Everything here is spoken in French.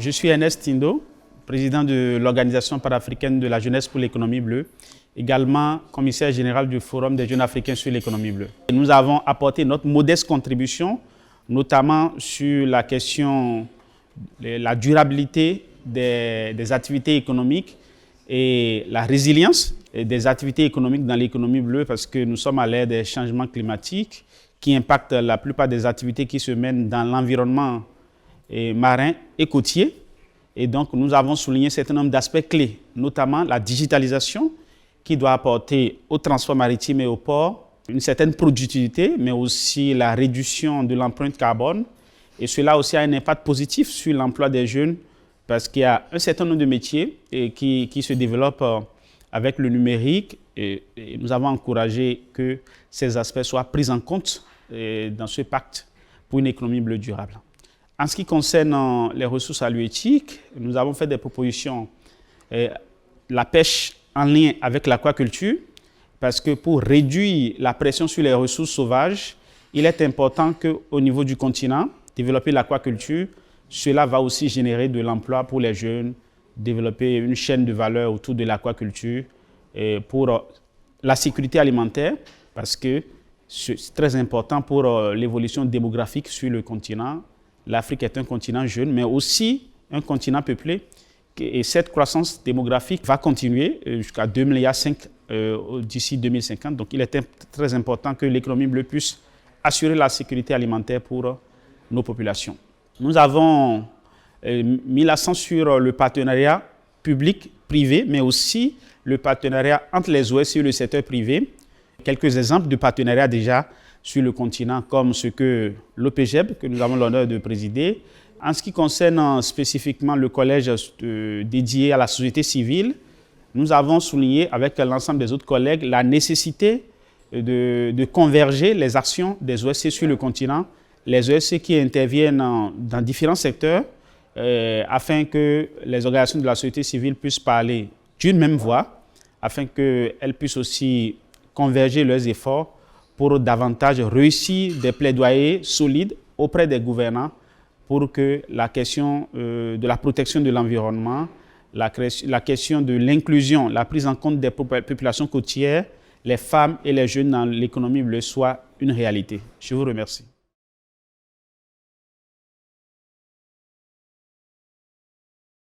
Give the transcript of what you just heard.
Je suis Ernest Tindo, président de l'Organisation panafricaine de la jeunesse pour l'économie bleue, également commissaire général du Forum des jeunes africains sur l'économie bleue. Nous avons apporté notre modeste contribution, notamment sur la question de la durabilité des activités économiques et la résilience des activités économiques dans l'économie bleue, parce que nous sommes à l'ère des changements climatiques qui impactent la plupart des activités qui se mènent dans l'environnement marin et côtier. Et donc, nous avons souligné un certain nombre d'aspects clés, notamment la digitalisation qui doit apporter au transport maritime et au port une certaine productivité, mais aussi la réduction de l'empreinte carbone. Et cela aussi a un impact positif sur l'emploi des jeunes parce qu'il y a un certain nombre de métiers qui se développent avec le numérique et nous avons encouragé que ces aspects soient pris en compte dans ce pacte pour une économie bleue durable. En ce qui concerne les ressources halieutiques, nous avons fait des propositions, la pêche en lien avec l'aquaculture, parce que pour réduire la pression sur les ressources sauvages, il est important qu'au niveau du continent, développer l'aquaculture, cela va aussi générer de l'emploi pour les jeunes, développer une chaîne de valeur autour de l'aquaculture pour la sécurité alimentaire, parce que c'est très important pour l'évolution démographique sur le continent. L'Afrique est un continent jeune, mais aussi un continent peuplé. Et cette croissance démographique va continuer jusqu'à 2,5 milliards d'ici 2050. Donc, il est très important que l'économie bleue puisse assurer la sécurité alimentaire pour nos populations. Nous avons mis l'accent sur le partenariat public-privé, mais aussi le partenariat entre les OSCE et le secteur privé. Quelques exemples de partenariats déjà sur le continent, comme ce que l'OPGEB, que nous avons l'honneur de présider. En ce qui concerne spécifiquement le collège dédié à la société civile, nous avons souligné avec l'ensemble des autres collègues la nécessité de converger les actions des OSCE sur le continent, les OSCE qui interviennent dans différents secteurs, afin que les organisations de la société civile puissent parler d'une même voix, afin qu'elles puissent aussi converger leurs efforts pour davantage réussir des plaidoyers solides auprès des gouvernants pour que la question de la protection de l'environnement, la question de l'inclusion, la prise en compte des populations côtières, les femmes et les jeunes dans l'économie bleue soit une réalité. Je vous remercie.